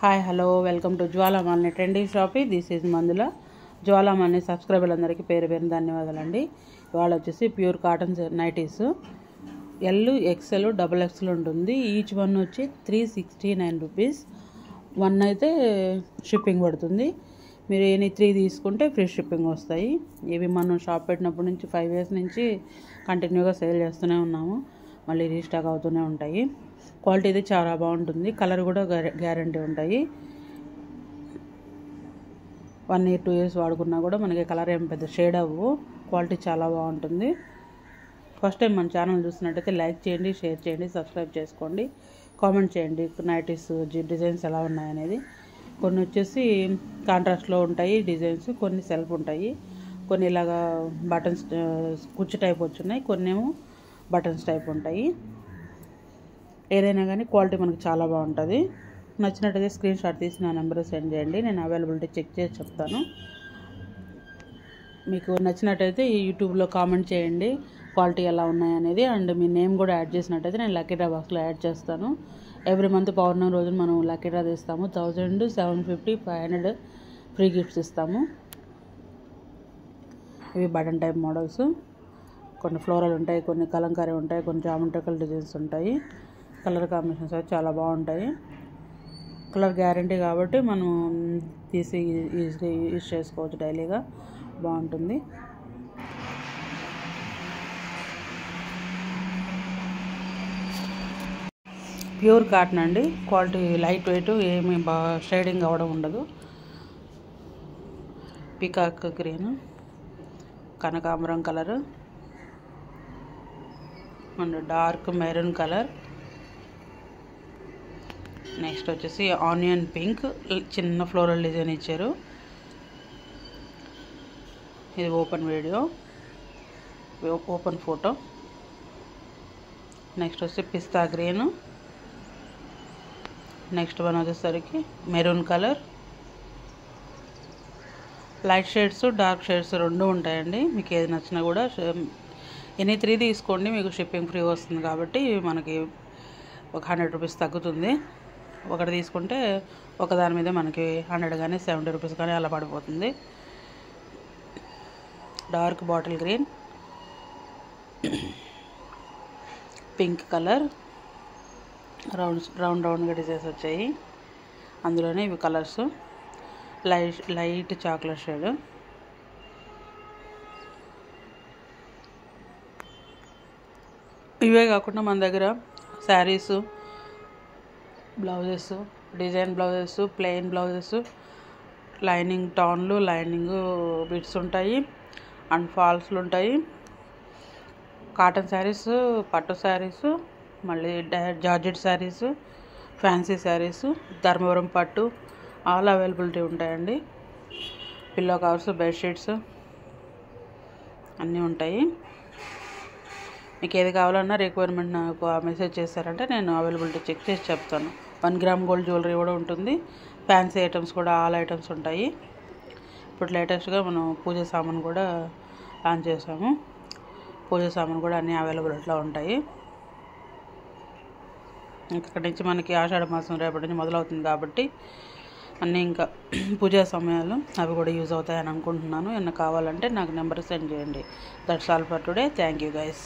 Hi hello welcome to Jwalamalini Trendy Shoppy. This is మందుల. జ్వాలామాలిని సబ్స్క్రైబర్లందరికీ పేరు పేరు ధన్యవాదాలండి. ఇవాళ వచ్చేసి pure cotton nighties L XL double XL ఉంటుంది. ఈచ్ వన్ వచ్చి 369 రూపీస్. వన్ అయితే షిప్పింగ్ పడుతుంది. మీరు ఎనీ 3 తీసుకుంటే ఫ్రీ షిప్పింగ్ వస్తాయి. ఇవి మనం షాప్ పెట్టినప్పటి నుంచి 5 years నుంచి కంటిన్యూగా సేల్ చేస్తూనే ఉన్నాము. మళ్ళీ రీస్టాక్ అవుతూనే ఉంటాయి. క్వాలిటీ అయితే చాలా బాగుంటుంది. కలర్ కూడా గ్యారంటీ ఉంటాయి. 1 year 2 years వాడుకున్నా కూడా మనకి కలర్ ఏం పెద్ద షేడ్ అవ్వు. క్వాలిటీ చాలా బాగుంటుంది. ఫస్ట్ టైం మన ఛానల్ చూస్తున్నట్టయితే లైక్ చేయండి, షేర్ చేయండి, సబ్స్క్రైబ్ చేసుకోండి, కామెంట్ చేయండి నైటీస్ డిజైన్స్ ఎలా ఉన్నాయనేది. కొన్ని వచ్చేసి కాంట్రాస్ట్లో ఉంటాయి డిజైన్స్, కొన్ని సెల్ఫ్ ఉంటాయి, కొన్ని ఇలాగా బటన్స్ కుచ్చు టైప్ వచ్చున్నాయి, కొన్ని ఏమో బటన్స్ టైప్ ఉంటాయి. ఏదైనా కానీ క్వాలిటీ మనకు చాలా బాగుంటుంది. నచ్చినట్టయితే స్క్రీన్ షాట్ తీసి నా నెంబర్ సెండ్ చేయండి. నేను అవైలబిలిటీ చెక్ చేసి చెప్తాను. మీకు నచ్చినట్టయితే యూట్యూబ్లో కామెంట్ చేయండి క్వాలిటీ ఎలా ఉన్నాయనేది. అండ్ మీ నేమ్ కూడా యాడ్ చేసినట్టయితే నేను లక్కీ డ్రా బాక్స్లో యాడ్ చేస్తాను. ఎవ్రీ మంత్ పౌర్ణమి రోజున మనం లక్కీ డ్రా తీస్తాము. 1000, 750, 500 ఫ్రీ గిఫ్ట్స్ ఇస్తాము. ఇవి బటన్ టైప్ మోడల్స్. కొన్ని ఫ్లోరల్ ఉంటాయి, కొన్ని కలంకారీ ఉంటాయి, కొన్ని జామెట్రికల్ డిజైన్స్ ఉంటాయి. కలర్ కాంబినేషన్స్ అయితే చాలా బాగుంటాయి. కలర్ గ్యారంటీ కాబట్టి మనం తీసి ఈజీగా యూజ్ చేసుకోవచ్చు. డైలీగా బాగుంటుంది. ప్యూర్ కాటన్ అండి. క్వాలిటీ లైట్ వెయిట్, ఏమి షేడింగ్ అవ్వడం ఉండదు. పీకాక్ గ్రీన్, కనకాంబరం colour and dark maroon colour. Next వచ్చేసి ఆనియన్ పింక్, చిన్న ఫ్లోరల్ డిజైన్ ఇచ్చారు. ఇది open video, open photo. Next వచ్చి పిస్తా గ్రీన్. నెక్స్ట్ వన్ వచ్చేసరికి maroon colour. Light shades, dark shades రెండు ఉంటాయండి. మీకు ఏది నచ్చినా కూడా ఎనీ 3 తీసుకోండి, మీకు షిప్పింగ్ ఫ్రీ వస్తుంది. కాబట్టి మనకి ఒక 100 రూపీస్ తగ్గుతుంది. ఒకటి తీసుకుంటే ఒకదాని మీద మనకి 100 కానీ 70 రూపీస్ కానీ అలా పడిపోతుంది. Dark bottle green, pink colour, రౌండ్గా డిజైన్స్ వచ్చాయి. అందులోనే ఇవి కలర్స్ లైట్ చాక్లెట్ షేడ్. ఇవే కాకుండా మన దగ్గర saris, blouses, design blouses, plain blouses, lining టౌన్లు, లైనింగ్ బిట్స్ ఉంటాయి అండ్ ఫాల్స్లు ఉంటాయి. కాటన్ శారీస్, పట్టు శారీస్, మళ్ళీ జార్జెట్ శారీస్, ఫ్యాన్సీ శారీస్, ధర్మవరం పట్టు ఆల్ అవైలబిలిటీ ఉంటాయండి. పిల్లో కవర్స్, బెడ్షీట్స్ అన్నీ ఉంటాయి. మీకు ఏది కావాలన్నా రిక్వైర్మెంట్ నాకు మెసేజ్ చేశారంటే నేను అవైలబిలిటీ చెక్ చేసి చెప్తాను. 1 gram గోల్డ్ జ్యువెలరీ కూడా ఉంటుంది. ఫ్యాన్సీ ఐటమ్స్ కూడా ఆల్ ఐటమ్స్ ఉంటాయి. ఇప్పుడు లేటెస్ట్గా మనం పూజ సామాన్ కూడా లాంచ్ చేసాము. పూజ సామాన్ కూడా అన్నీ అవైలబిలిటీలో ఉంటాయి. ఇక్కడి నుంచి మనకి ఆషాఢ మాసం రేపటి నుంచి మొదలవుతుంది కాబట్టి అన్నీ ఇంకా పూజా సమయాలు అవి కూడా యూజ్ అవుతాయని అనుకుంటున్నాను. ఏమన్నా కావాలంటే నాకు నెంబర్ సెండ్ చేయండి. That's all for today. Thank you guys.